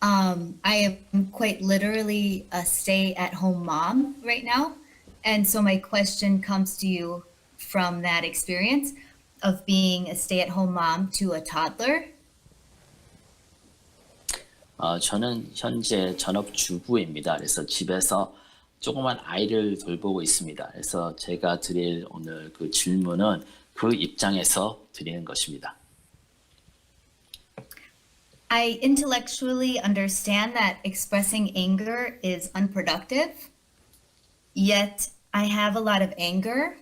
I am quite literally a stay-at-home mom right now. And so my question comes to you from that experience of being a stay-at-home mom to a toddler. 저는 현재 전업주부입니다. 그래서 집에서 조그만 아이를 돌보고 있습니다. 그래서 제가 드릴 오늘 그 질문은 그 입장에서 드리는 것입니다. I intellectually understand that expressing anger is unproductive, yet I have a lot of anger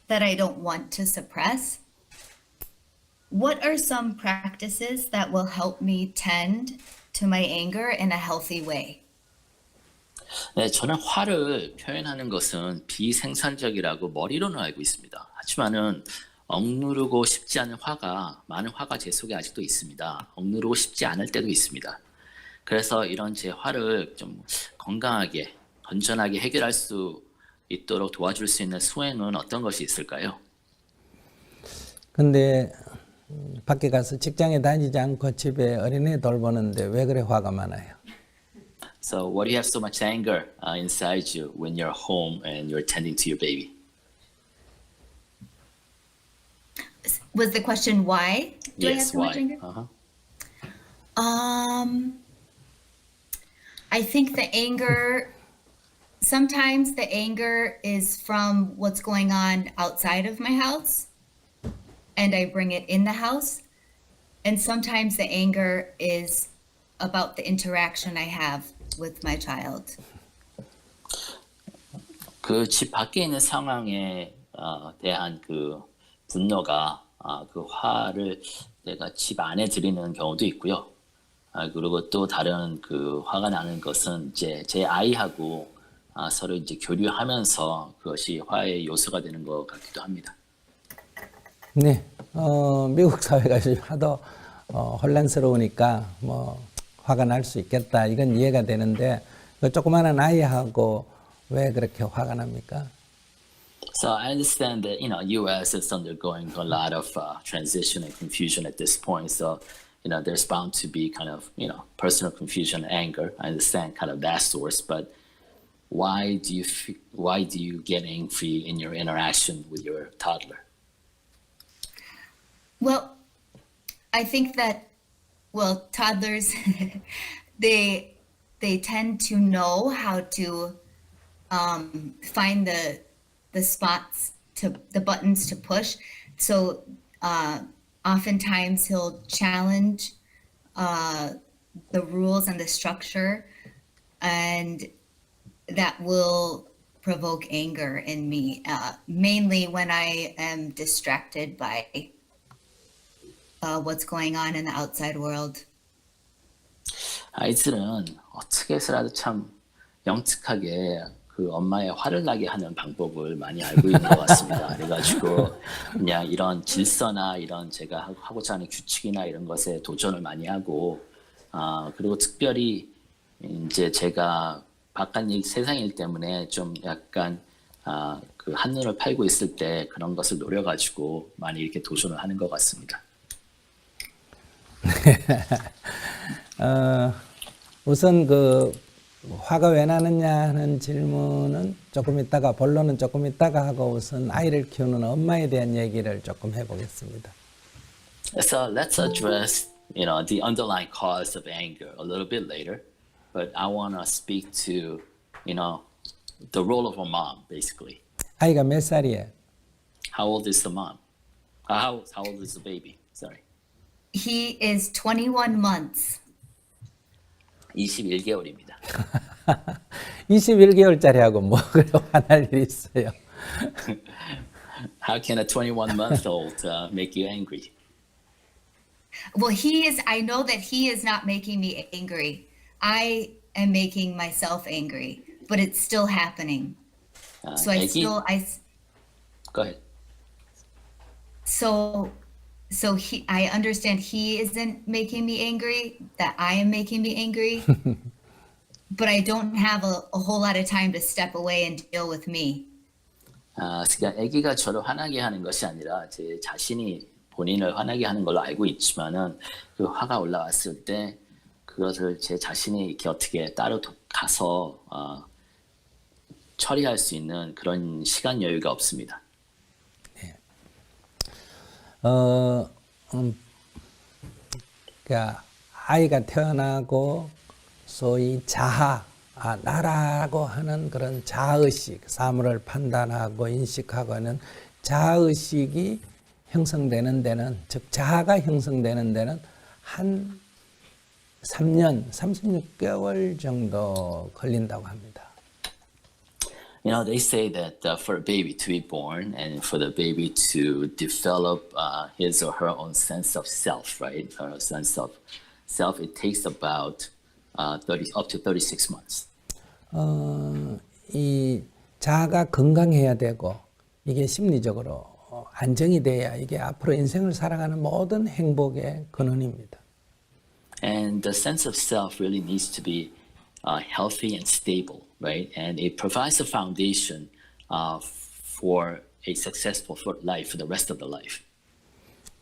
that I don't want to suppress. What are some practices that will help me tend to my anger in a healthy way? 네, 저는 화를 표현하는 것은 비생산적이라고 머리로는 알고 있습니다. 하지만은 억누르고 싶지 않은 화가 많은 화가 제 속에 아직도 있습니다. 억누르고 싶지 않을 때도 있습니다. 그래서 이런 제 화를 좀 건강하게 건전하게 해결할 수 있도록 도와줄 수 있는 수행은 어떤 것이 있을까요? 근데 밖에 가서 직장에 다니지 않고 집에 어린애 돌보는데 왜 그래 화가 많아요? So why do you have so much anger inside you when you're home and you're tending to your baby? Was the question why do I have Yes, so much why? anger? I think the anger, sometimes the anger is from what's going on outside of my house, and I bring it in the house. And sometimes the anger is about the interaction I have with my child. 그 집 밖에 있는 상황에 대한 그 분노가 그 화를 내가 집 안에 들이는 경우도 있고요. 그리고 또 다른 그 화가 나는 것은 이제 제 아이하고 서로 이제 교류하면서 그것이 화의 요소가 되는 것 같기도 합니다. 네, 미국 사회가 하도 혼란스러우니까 뭐 화가 날 수 있겠다 이건 이해가 되는데 그 조그마한 아이하고 왜 그렇게 화가 납니까? So I understand that U.S. is undergoing a lot of transition and confusion at this point. So there's bound to be kind of personal confusion, and anger. I understand kind of that source, but why do you get angry in your interaction with your toddler? Well, I think that toddlers they tend to know how to find the spots the buttons to push. So oftentimes he'll challenge the rules and the structure, and that will provoke anger in me, mainly when I am distracted by what's going on in the outside world. 아이들은 어떻게 해서라도 참 영특하게 그 엄마의 화를 나게 하는 방법을 많이 알고 있는 것 같습니다. 그래가지고 그냥 이런 질서나 이런 제가 하고자 하는 규칙이나 이런 것에 도전을 많이 하고 그리고 특별히 이제 제가 바깥 세상일 때문에 좀 약간 그 한눈을 팔고 있을 때 그런 것을 노려가지고 많이 이렇게 도전을 하는 것 같습니다. 우선 그 화가 왜 나느냐 하는 질문은 조금 있다가 본론은 조금 있다가 하고 우선 아이를 키우는 엄마에 대한 얘기를 조금 해보겠습니다. So let's address the underlying cause of anger a little bit later, but I want to speak to the role of a mom basically. 아이가 몇 살이에요? How old is the mom? How old is the baby? Sorry. He is 21 months. 21개월입니다. 21개월짜리하고 뭐 그래 화날 일이 있어요? How can a 21-month-old make you angry? Well, I know that he is not making me angry. I am making myself angry, but it's still happening. So Go ahead. So I understand he isn't making me angry, that I am making me angry, but I don't have a whole lot of time to step away and deal with me. 그러니까 아기가 저를 화나게 하는 것이 아니라 제 자신이 본인을 화나게 하는 걸로 알고 있지만은 그 화가 올라왔을 때 그것을 제 자신이 이렇게 어떻게 따로 가서 처리할 수 있는 그런 시간 여유가 없습니다. 그러니까 아이가 태어나고 소위 자아, 나라고 하는 그런 자의식, 사물을 판단하고 인식하고 하는 자의식이 형성되는 데는, 즉 자아가 형성되는 데는 한 3년, 36개월 정도 걸린다고 합니다. You know, they say that for a baby to be born and for the baby to develop his or her own sense of self, right? Or sense of self, it takes about up to 36 months. 이 자아가 건강해야 되고 이게 심리적으로 안정이 돼야 이게 앞으로 인생을 살아가는 모든 행복의 근원입니다. And the sense of self really needs to be healthy and stable, right? And it provides a foundation for a successful life for the rest of the life.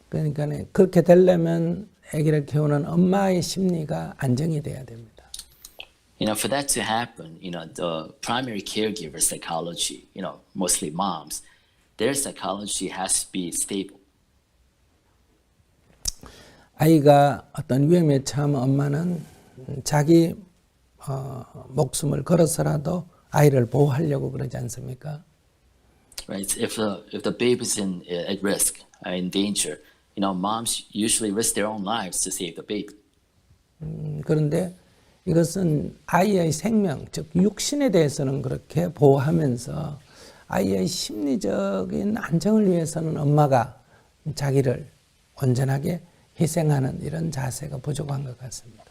그러니까 그렇게 되려면 아기를 키우는 엄마의 심리가 안정이 돼야 됩니다. You know, for that to happen, you know, the primary caregiver psychology, you know, mostly moms, their psychology has to be stable. 아이가 어떤 위험에 처한 엄마는 자기 목숨을 걸어서라도 아이를 보호하려고 그러지 않습니까? Right. If the baby's at risk, in danger, you know, moms usually risk their own lives to save the baby. 그런데 이것은 아이의 생명, 즉 육신에 대해서는 그렇게 보호하면서 아이의 심리적인 안정을 위해서는 엄마가 자기를 온전하게 희생하는 이런 자세가 부족한 것 같습니다.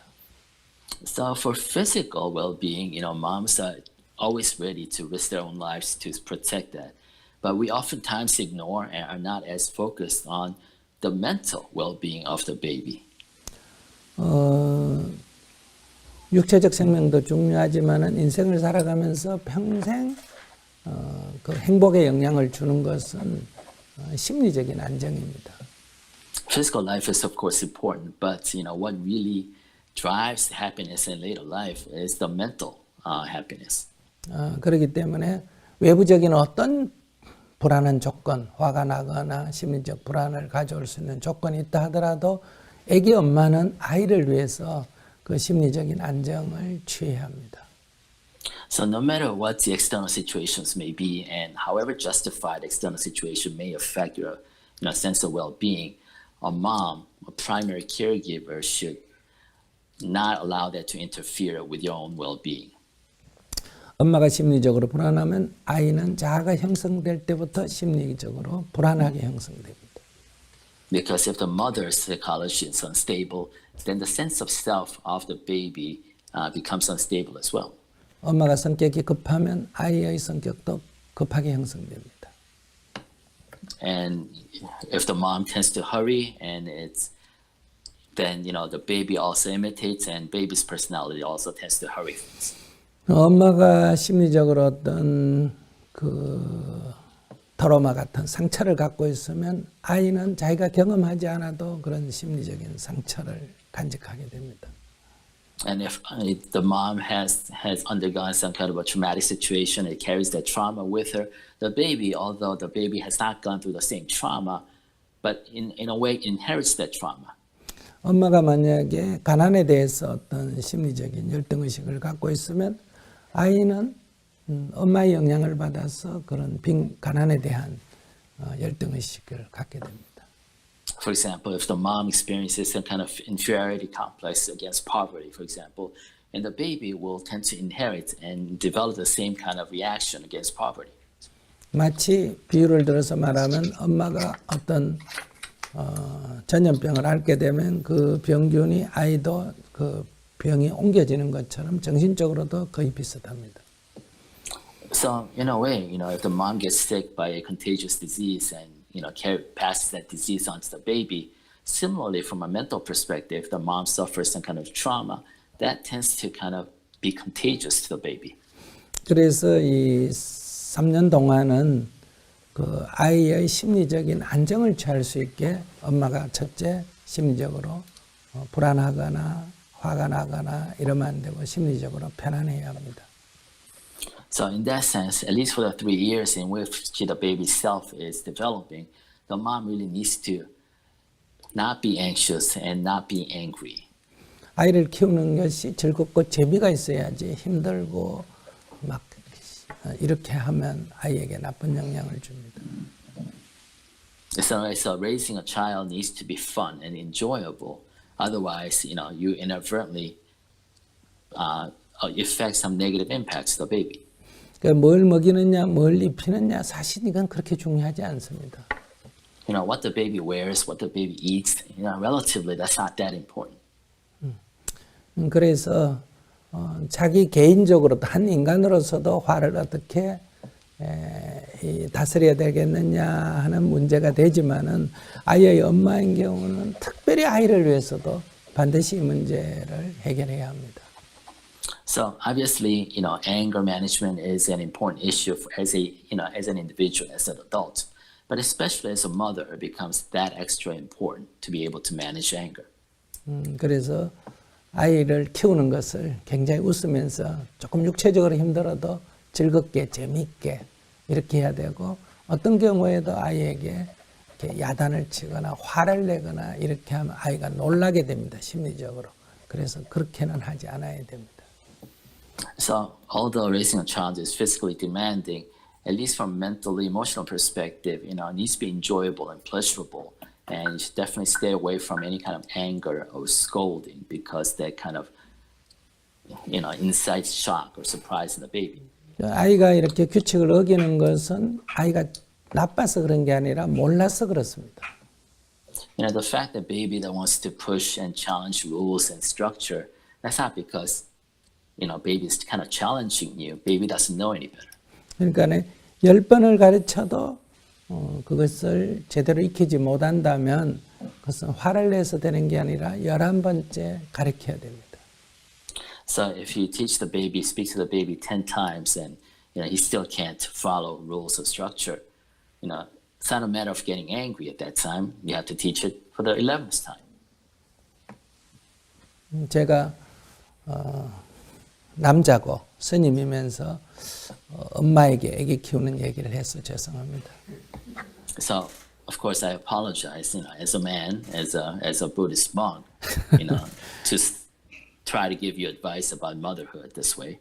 So for physical well-being, you know, moms are always ready to risk their own lives to protect that. But we oftentimes ignore and are not as focused on the mental well-being of the baby. 육체적 생명도 중요하지만은 인생을 살아가면서 평생 그 행복에 영향을 주는 것은 심리적인 안정입니다. Physical life is of course important, but you know what really drives happiness in later life is the mental happiness. 그렇기 때문에 외부적인 어떤 불안한 조건, 화가 나거나 심리적 불안을 가져올 수 있는 조건이 있다 하더라도 아기 엄마는 아이를 위해서 그 심리적인 안정을 취해야 합니다. So no matter what the external situations may be and however justified external situation may affect your sense of well-being, a mom, a primary caregiver should not allow that to interfere with your own well-being. 엄마가 심리적으로 불안하면 아이는 자아가 형성될 때부터 심리적으로 불안하게 형성됩니다. Because if the mother's psychology is unstable, then the sense of self of the baby becomes unstable as well. 엄마가 성격이 급하면 아이의 성격도 급하게 형성됩니다. And if the mom tends to hurry, and then you know the baby also imitates, and baby's personality also tends to hurry. 엄마가 심리적으로 어떤 그 트라우마 같은 상처를 갖고 있으면 아이는 자기가 경험하지 않아도 그런 심리적인 상처를 간직하게 됩니다. And if the mom has undergone some kind of a traumatic situation, it carries that trauma with her. The baby, although the baby has not gone through the same trauma, but in a way inherits that trauma. 엄마가 만약에 가난에 대해서 어떤 심리적인 열등의식을 갖고 있으면 아이는 엄마의 영향을 받아서 그런 가난에 대한 열등의식을 갖게 됩니다. For example, if the mom experiences some kind of inferiority complex against poverty, for example, and the baby will tend to inherit and develop the same kind of reaction against poverty. 마치 비유를 들어서 말하면 엄마가 어떤 전염병을 앓게 되면 그 병균이 아이도 그 병이 옮겨지는 것처럼 정신적으로도 거의 비슷합니다. So in a way, you know, if the mom gets sick by a contagious disease and passes that disease on to the baby, similarly from a mental perspective, the mom suffers some kind of trauma that tends to kind of be contagious to the baby. 그래서 이 3년 동안은 그 아이의 심리적인 안정을 취할 수 있게 엄마가 첫째 심리적으로 불안하거나 화가 나거나 이러면 안 되고 심리적으로 편안해야 합니다. So in that sense, at least for the 3 years in which the baby's self is developing, the mom really needs to not be anxious and not be angry. 아이를 키우는 것이 즐겁고 재미가 있어야지 힘들고 막 이렇게 하면 아이에게 나쁜 영향을 줍니다. So raising a child needs to be fun and enjoyable. Otherwise, you inadvertently affect some negative impacts to the baby. 그러니까 뭘 먹이느냐, 뭘 입히느냐 사실 이건 그렇게 중요하지 않습니다. What the baby wears, what the baby eats, relatively that's not that important. 그래서 자기 개인적으로도 한 인간으로서도 화를 어떻게 다스려야 되겠느냐 하는 문제가 되지만은 아이의 엄마인 경우는 특별히 아이를 위해서도 반드시 이 문제를 해결해야 합니다. So obviously, anger management is an important issue as an individual, as an adult. But especially as a mother, it becomes that extra important to be able to manage anger. 그래서 아이를 키우는 것을 굉장히 웃으면서 조금 육체적으로 힘들어도 즐겁게 재미있게 이렇게 해야 되고 어떤 경우에도 아이에게 이렇게 야단을 치거나 화를 내거나 이렇게 하면 아이가 놀라게 됩니다. 심리적으로. 그래서 그렇게는 하지 않아야 됩니다. So although raising a child is physically demanding, at least from a mental, emotional perspective, it needs to be enjoyable and pleasurable. And you should definitely stay away from any kind of anger or scolding because that kind of, incites shock or surprise in the baby. 아이가 이렇게 규칙을 어기는 것은 아이가 나빠서 그런 게 아니라 몰라서 그렇습니다. The fact that baby that wants to push and challenge rules and structure, that's not because, baby is kind of challenging you. Baby doesn't know any better. 그러니까 10번을 가르쳐도 그것을 제대로 익히지 못한다면 그것은 화를 내서 되는 게 아니라 11번째 가르쳐야 됩니다. So if you teach the baby, speak to the baby 10 times and he still can't follow rules of structure, it's not a matter of getting angry at that time. You have to teach it for the 11th time. 제가 남자고 스님이면서 엄마에게 아기 키우는 얘기를 해서 죄송합니다. So, of course, I apologize, as a man, as a Buddhist monk, to try to give you advice about motherhood this way.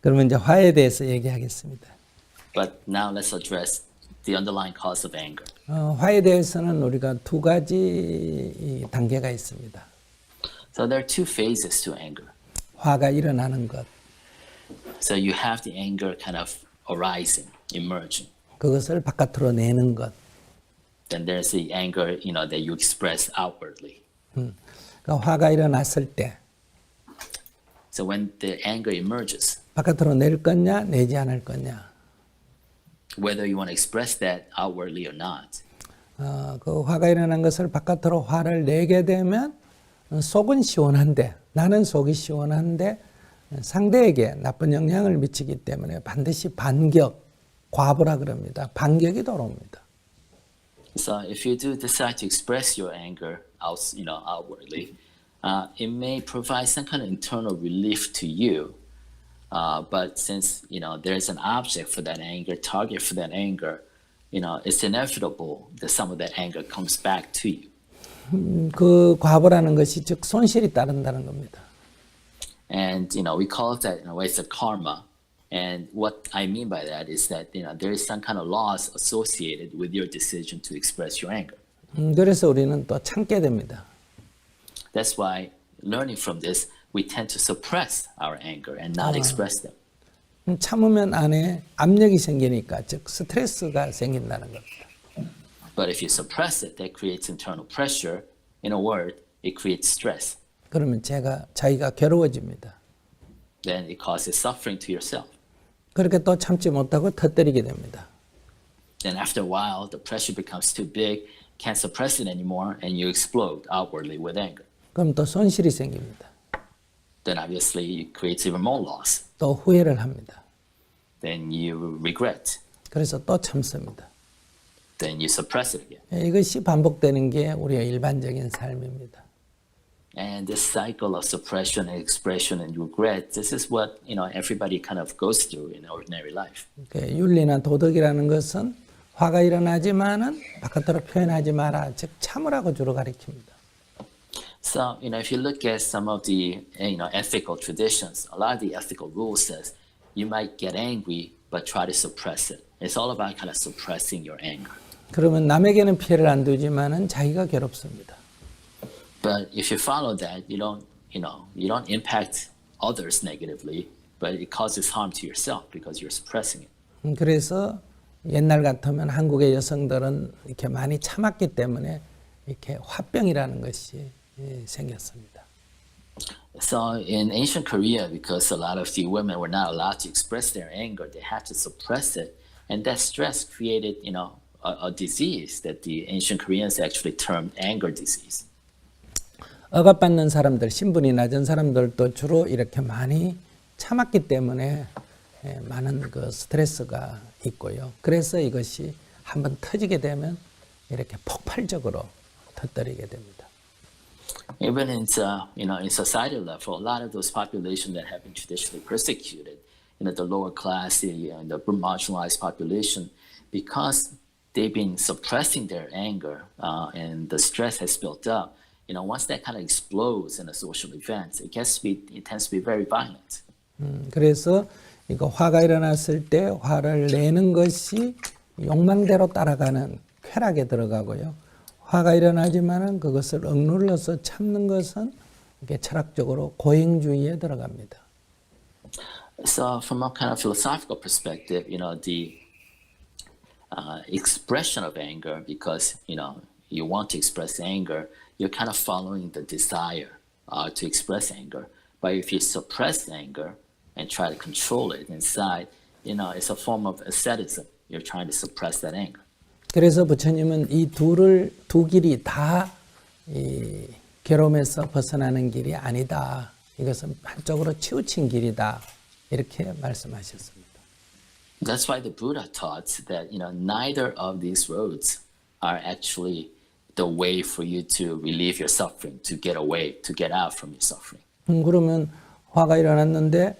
그러면 이제 화에 대해서 얘기하겠습니다. But now let's address the underlying cause of anger. 화에 대해서는 우리가 두 가지 단계가 있습니다. So there are two phases to anger. 화가 일어나는 것. So you have the anger kind of arising, emerging. 그것을 바깥으로 내는 것. Then there's the anger, that you express outwardly. 그러니까 화가 일어났을 때 So when the anger emerges, 바깥으로 낼 거냐, 내지 않을 거냐. whether you want to express that outwardly or not. 그 화가 일어난 것을 바깥으로 화를 내게 되면 속은 시원한데 나는 속이 시원한데 상대에게 나쁜 영향을 미치기 때문에 반드시 반격, 과부라 그럽니다. 반격이 돌아옵니다. So if you do decide to express your anger outwardly, it may provide some kind of internal relief to you. But since there's an object for that anger, target for that anger, it's inevitable that some of that anger comes back to you. 그 과부라는 것이 즉 손실이 따른다는 겁니다. And we call it that in a way it's a karma. And what I mean by that is that there is some kind of loss associated with your decision to express your anger. 그래서 우리는 또 참게 됩니다. That's why learning from this, we tend to suppress our anger and not express them. 참으면 안에 압력이 생기니까 즉 스트레스가 생긴다는 겁니다. But if you suppress it, that creates internal pressure. In a word, it creates stress. 그러면 자기가 괴로워집니다. Then it causes suffering to yourself. 그렇게 또 참지 못하고 터뜨리게 됩니다. Then after a while, the pressure becomes too big, can't suppress it anymore, and you explode outwardly with anger. 그럼 또 손실이 생깁니다. Then obviously it creates even more loss. 또 후회를 합니다. Then you regret. 그래서 또 참습니다. then you suppress it again. 이것이 반복되는 게 우리의 일반적인 삶입니다. And this cycle of suppression and expression and regret, this is what everybody kind of goes through in ordinary life. 윤리나 도덕이라는 것은 화가 일어나지만은 바깥으로 표현하지 마라, 즉 참으라고 주로 가리킵니다. So, if you look at some of the ethical traditions, a lot of the ethical rules says you might get angry, but try to suppress it. It's all about kind of suppressing your anger. 그러면 남에게는 피해를 안 주지만은 자기가 괴롭습니다. But if you follow that, you don't impact others negatively, but it causes harm to yourself because you're suppressing it. 그래서 옛날 같으면 한국의 여성들은 이렇게 많이 참았기 때문에 이렇게 화병이라는 것이 생겼습니다. So in ancient Korea, because a lot of the women were not allowed to express their anger, they had to suppress it, and that stress created, a disease that the ancient Koreans actually termed anger disease. 억압받는 사람들, 신분이 낮은 사람들도 주로 이렇게 많이 참았기 때문에 많은 그 스트레스가 있고요. 그래서 이것이 한번 터지게 되면 이렇게 폭발적으로 터뜨리게 됩니다. Even in societal level, a lot of those populations that have been traditionally persecuted, the lower class, the marginalized population, because they've been suppressing their anger and the stress has built up. Once that kind of explodes in a social event, it tends to be very violent. 그래서 이거 화가 일어났을 때 화를 내는 것이 욕망대로 따라가는 쾌락에 들어가고요. 화가 일어나지만은 그것을 억눌러서 참는 것은 이게 철학적으로 고행주의에 들어갑니다. So from a kind of philosophical perspective, the expression of anger, because you want to express anger, you're kind of following the desire to express anger. But if you suppress anger and try to control it inside, it's a form of asceticism. You're trying to suppress that anger. 그래서 부처님은 이 두 길이 다 이 괴로움에서 벗어나는 길이 아니다. 이것은 한쪽으로 치우친 길이다. 이렇게 말씀하셨습니다. That's why the Buddha taught that neither of these roads are actually the way for you to relieve your suffering, to get away, to get out from your suffering. 그러면 화가 일어났는데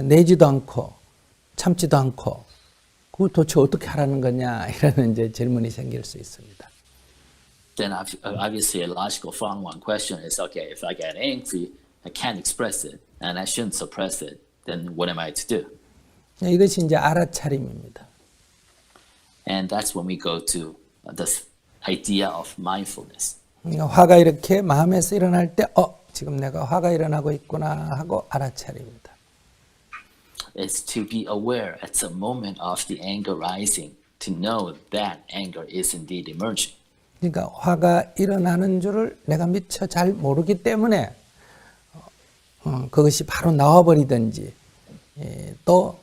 내지도 않고 참지도 않고 그걸 도대체 어떻게 하라는 거냐 이런 이제 질문이 생길 수 있습니다. Then obviously a logical follow-on question is, okay, if I get angry, I can't express it, and I shouldn't suppress it, then what am I to do? 이것이 이제 알아차림입니다. And that's when we go to this idea of mindfulness. 화가 이렇게 마음에서 일어날 때, 지금 내가 화가 일어나고 있구나 하고 알아차립니다. It's to be aware at the moment of the anger rising, to know that anger is indeed emerging. 그러니까 화가 일어나는 줄을 내가 미처 잘 모르기 때문에 그것이 바로 나와버리든지 또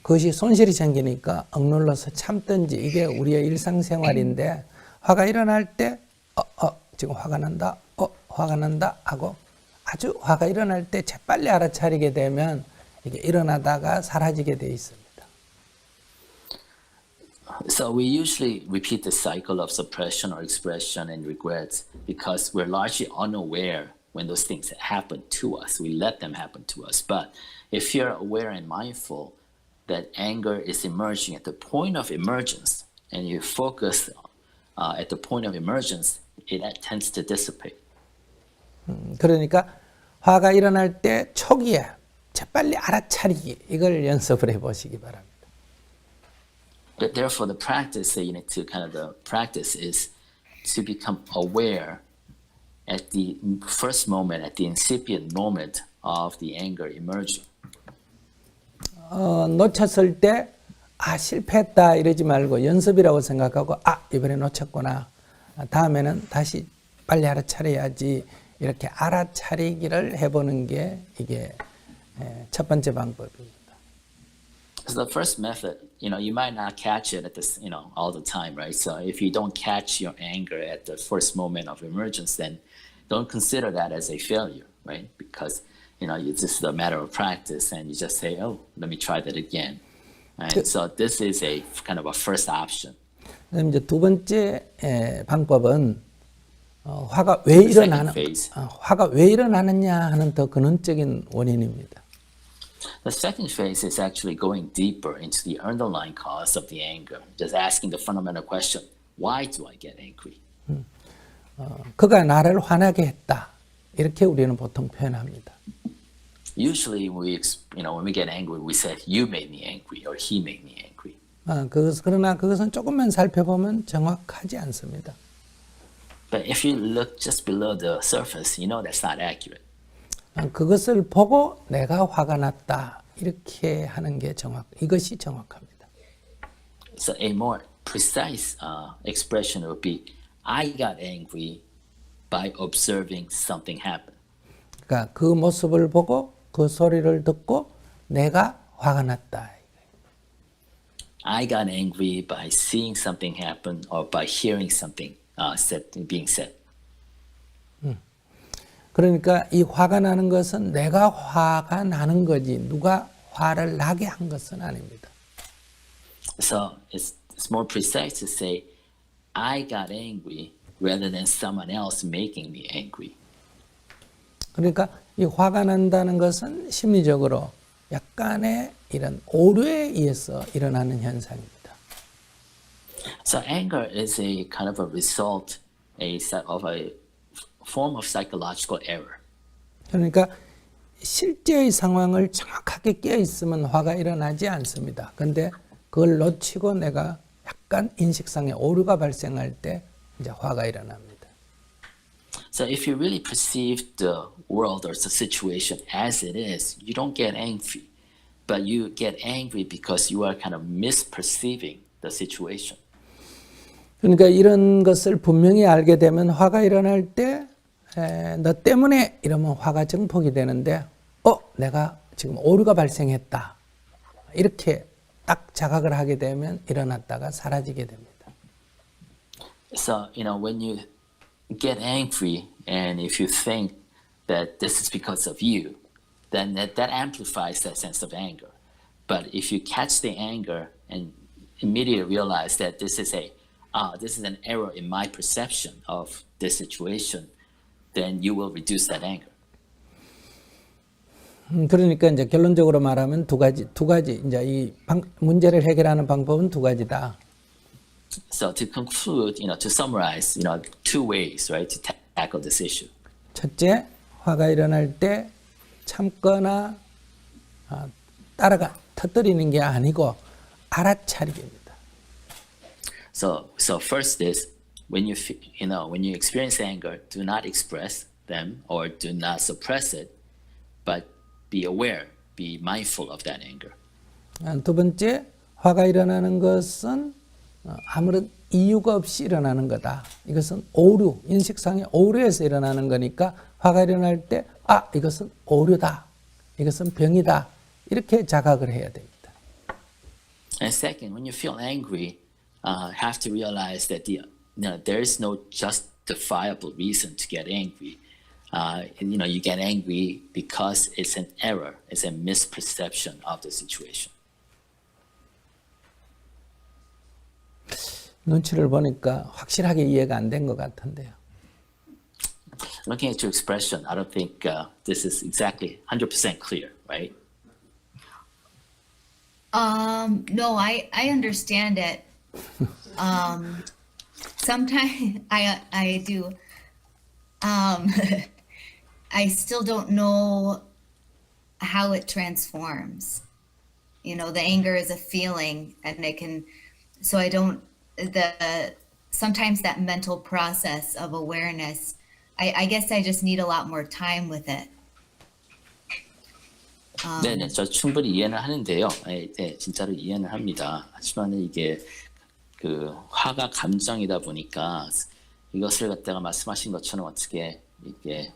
그것이 손실이 생기니까 억눌러서 참든지 이게 우리의 일상생활인데 화가 일어날 때 지금 화가 난다 하고 아주 화가 일어날 때 재빨리 알아차리게 되면 이게 일어나다가 사라지게 돼 있습니다. So we usually repeat the cycle of suppression or expression and regrets because we're largely unaware when those things happen to us. We let them happen to us. But if you're aware and mindful that anger is emerging at the point of emergence and you focus at the point of emergence, it tends to dissipate. 그러니까 화가 일어날 때 초기에 재빨리 알아차리기 이걸 연습을 해보시기 바랍니다. But therefore, the practice that you need to practice is to become aware at the first moment, at the incipient moment of the anger emerging. 놓쳤을 때 실패했다 이러지 말고 연습이라고 생각하고 이번에 놓쳤구나. 다음에는 다시 빨리 알아차려야지 이렇게 알아차리기를 해보는 게 이게 첫 번째 방법입니다. So the first method, you might not catch it at this, all the time, right? So if you don't catch your anger at the first moment of emergence, then don't consider that as a failure, right? Because, it's just a matter of practice and you just say, let me try that again. Right? So this is a kind of a first option. 그다음에 이제 두 번째 방법은 화가 왜 화가 왜 일어나느냐 하는 더 근원적인 원인입니다. The second phase is actually going deeper into the underlying cause of the anger, just asking the fundamental question, why do I get angry? 그가 나를 화나게 했다. 이렇게 우리는 보통 표현합니다. Usually, when we get angry, we say, "You made me angry," or "He made me angry." 그러나 그것은 조금만 살펴보면 정확하지 않습니다. But if you look just below the surface, you know that's not accurate. 그것을 보고 내가 화가 났다. 이렇게 하는 게 이것이 정확합니다. So a more precise expression would be, "I got angry by observing something happen." 그러니까 그 모습을 보고 그 소리를 듣고 내가 화가 났다. I got angry by seeing something happen or by hearing something being said. 그러니까 이 화가 나는 것은 내가 화가 나는 거지 누가 화를 나게 한 것은 아닙니다. So it's more precise to say, I got angry rather than someone else making me angry. 그러니까 이 화가 난다는 것은 심리적으로 약간의 이런 오류에 의해서 일어나는 현상입니다. So anger is a kind of a result of a form of psychological error. 그러니까 실제의 상황을 정확하게 깨어 있으면 화가 일어나지 않습니다. 근데 그걸 놓치고 내가 약간 인식상의 오류가 발생할 때 이제 화가 일어납니다. So if you really perceive the world or the situation as it is, you don't get angry, but you get angry because you are kind of misperceiving the situation. 그러니까 이런 것을 분명히 알게 되면 화가 일어날 때 너 때문에 이러면 화가 증폭이 되는데 내가 지금 오류가 발생했다. 이렇게 딱 자각을 하게 되면 일어났다가 사라지게 됩니다. So, when you get angry and if you think that this is because of you, then that amplifies that sense of anger. But if you catch the anger and immediately realize that this is an error in my perception of this situation, then you will reduce that anger. 그러니까 이제 결론적으로 말하면 두 가지 이제 이 문제를 해결하는 방법은 두 가지다. So to conclude, to summarize, two ways, right, to tackle this issue. 첫째, 화가 일어날 때 참거나 터뜨리는 게 아니고 알아차리기입니다. So first is when you experience anger, do not express them or do not suppress it, but be aware, be mindful of that anger. 두 번째, 화가 일어나는 것은 아무런 이유가 없이 일어나는 거다. 이것은 오류, 인식상의 오류에서 일어나는 거니까 화가 일어날 때 이것은 오류다. 이것은 병이다. 이렇게 자각을 해야 됩니다. And second, when you feel angry, have to realize that there is no justifiable reason to get angry. You get angry because it's an error, it's a misperception of the situation. 눈치를 보니까 확실하게 이해가 안 된 것 같은데요. Looking at your expression, I don't think this is exactly 100% clear, right? No, I understand it. Sometimes I do. I still don't know how it transforms. The anger is a feeling, and it can. So I don't. Sometimes that mental process of awareness. I guess I just need a lot more time with it. 네, 저 충분히 이해는 하는데요. 네, 진짜로 이해는 합니다. 하지만 이게 그 화가 감정이다 보니까 이것을 갖다가 말씀하신 것처럼 어떻게 이게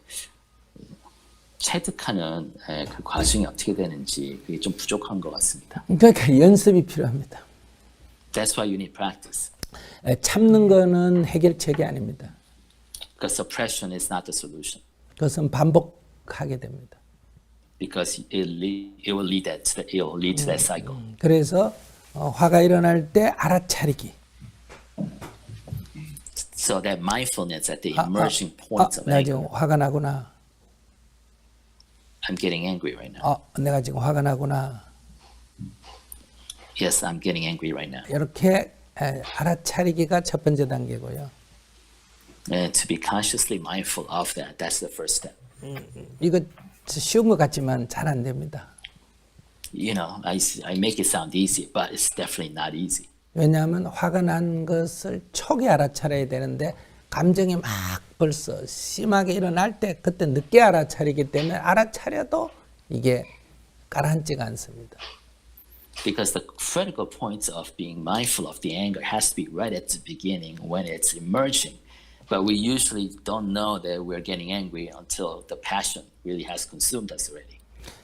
체득하는 그 과정이 어떻게 되는지 그게 좀 부족한 것 같습니다. 그러니까 연습이 필요합니다. That's why you need practice. 참는 거는 해결책이 아닙니다. Because suppression is not the solution. 그것은 반복하게 됩니다. Because it will lead to that cycle. 그래서 화가 일어날 때 알아차리기. So that mindfulness at the emerging points of 내가 anger. 지금 화가 나구나. I'm getting angry right now. 내가 지금 화가 나구나. Yes, I'm getting angry right now. 이렇게 알아차리기가 첫 번째 단계고요. And to be consciously mindful of that, that's the first step. 이거 쉬운 것 같지만 잘 안 됩니다. You know, I make it sound easy, but it's definitely not easy. 왜냐하면 화가 난 것을 초기 알아차려야 되는데 감정이 막 벌써 심하게 일어날 때 그때 늦게 알아차리기 때문에 알아차려도 이게 가라앉지가 않습니다. Because the critical point of being mindful of the anger has to be right at the beginning when it's emerging. But we usually don't know that we're getting angry until the passion really has consumed us already.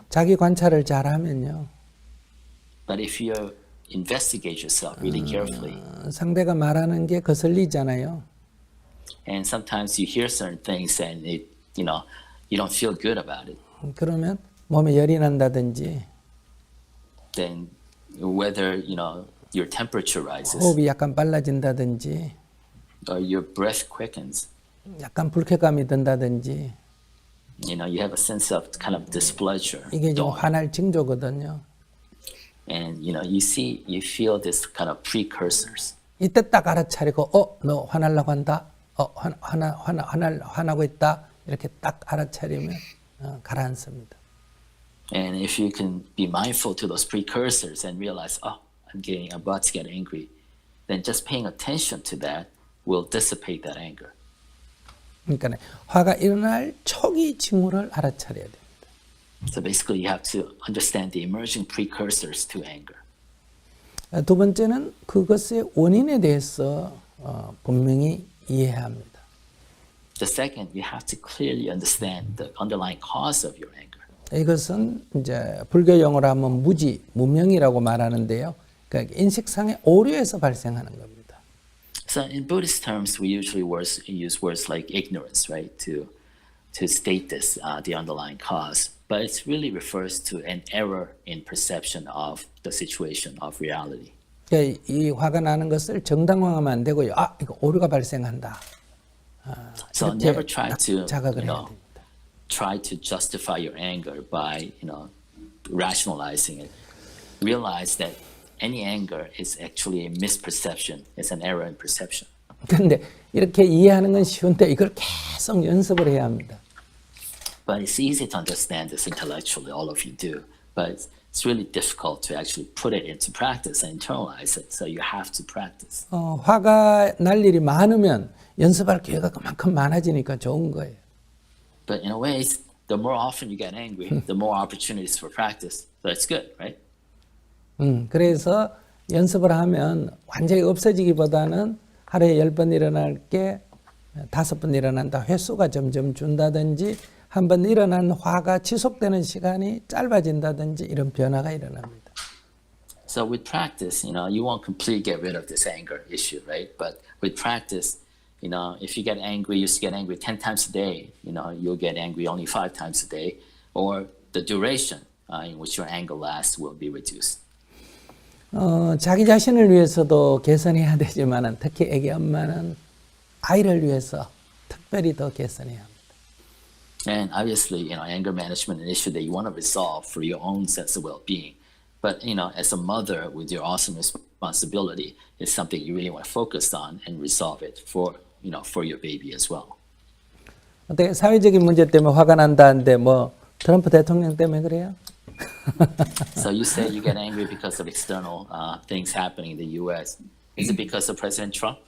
자기 관찰을 잘하면요. But if you investigate yourself really carefully, 상대가 말하는 게 거슬리잖아요. and sometimes you hear certain things and you don't feel good about it, 그러면 몸에 열이 난다든지 then whether your temperature rises 호흡이 약간 빨라진다든지 or your breath quickens, 약간 불쾌감이 든다든지 you have a sense of kind of displeasure, 이게 지금 화날 징조거든요. and you feel this kind of precursors. 이때 딱 알아차리고 너 화날라고 한다. 화나고 있다. 이렇게 딱 알아차리면 가라앉습니다. And if you can be mindful to those precursors and realize, I'm about to get angry, then just paying attention to that will dissipate that anger. 그러니까 화가 일어날 초기 징후를 알아차려야 됩니다. So basically, you have to understand the emerging precursors to anger. 두 번째는 그것의 원인에 대해서 분명히 이해해야 합니다. The second, you have to clearly understand the underlying cause of your anger. 이것은 이제 불교 용어로 하면 무명이라고 말하는데요. 그러니까 인식상의 오류에서 발생하는 겁니다. So in Buddhist terms, we usually use words like ignorance, right, to state this, the underlying cause. But it really refers to an error in perception of the situation of reality. 그러니까 이 화가 나는 것을 정당화하면 안 되고요. 이거 오류가 발생한다. So never try to 자각을 해야 됩니다. try to justify your anger by rationalizing it. Realize that any anger is actually a misperception. It's an error in perception. 그런데 이렇게 이해하는 건 쉬운데 이걸 계속 연습을 해야 합니다. But it's easy to understand this intellectually, all of you do. But it's really difficult to actually put it into practice and internalize it. So you have to practice. 화가 날 일이 많으면 연습할 기회가 그만큼 많아지니까 좋은 거예요. But in a way, the more often you get angry, the more opportunities for practice. So it's good, right? 그래서 연습을 하면 완전히 없어지기보다는 하루에 10번 일어날 게 5번 일어난다. 횟수가 점점 준다든지 한 번 일어난 화가 지속되는 시간이 짧아진다든지 이런 변화가 일어납니다. So with practice, you won't completely get rid of this anger issue, right? But with practice, if you get angry, you get angry 10 times a day, you'll get angry only 5 times a day, or the duration in which your anger lasts will be reduced. 자기 자신을 위해서도 개선해야 되지만 특히 애기 엄마는 아이를 위해서 특별히 더 개선해야 합니다. And obviously, anger management is an issue that you want to resolve for your own sense of well-being. But, as a mother with your awesome responsibility, it's something you really want to focus on and resolve it for your baby as well. 어떻게 사회적인 문제 때문에 화가 난다는데 트럼프 대통령 때문에 그래요? So you say you get angry because of external things happening in the U.S. Is it because of President Trump?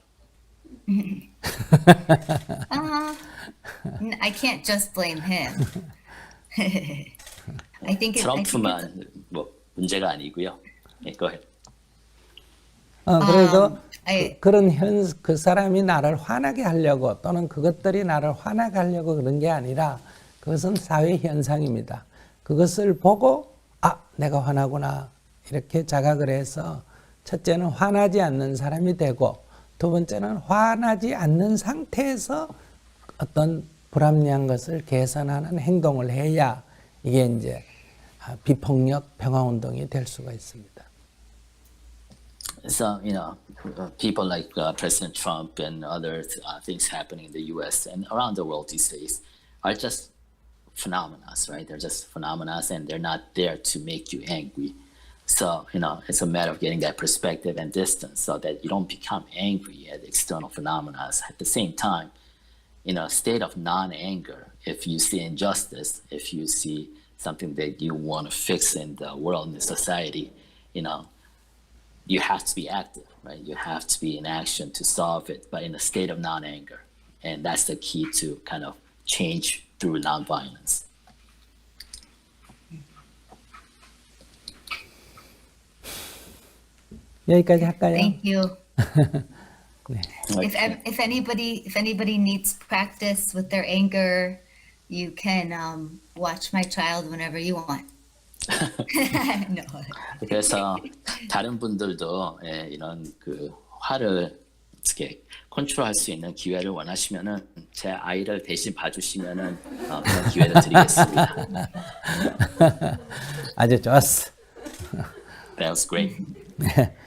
I can't just blame him. I think 트럼프만 문제가 아니고요. Go ahead. 그래도 그런 그 사람이 나를 화나게 하려고 또는 그것들이 나를 화나게 하려고 그런 게 아니라 그것은 사회 현상입니다. 그것을 보고 내가 화나구나 이렇게 자각을 해서 첫째는 화나지 않는 사람이 되고 두 번째는 화나지 않는 상태에서 어떤 불합리한 것을 개선하는 행동을 해야 이게 이제 비폭력 평화운동이 될 수가 있습니다. So, people like President Trump and other things happening in the US and around the world these days are just phenomena, right? They're just phenomena and they're not there to make you angry. So, it's a matter of getting that perspective and distance so that you don't become angry at external phenomena. At the same time, in a state of non-anger, if you see injustice, if you see something that you want to fix in the world, in the society, you have to be active, right? You have to be in action to solve it, but in a state of non-anger. And that's the key to kind of change through nonviolence. 여기까지 할까요? Thank you. Okay. If anybody needs practice with their anger, you can watch my child whenever you want. No. 그래서 다른 분들도 이런 그 화를 어떻게 컨트롤할 수 있는 기회를 원하시면은 제 아이를 대신 봐주시면은 그런 기회를 드리겠습니다. 아주 좋았어. That was great. 네.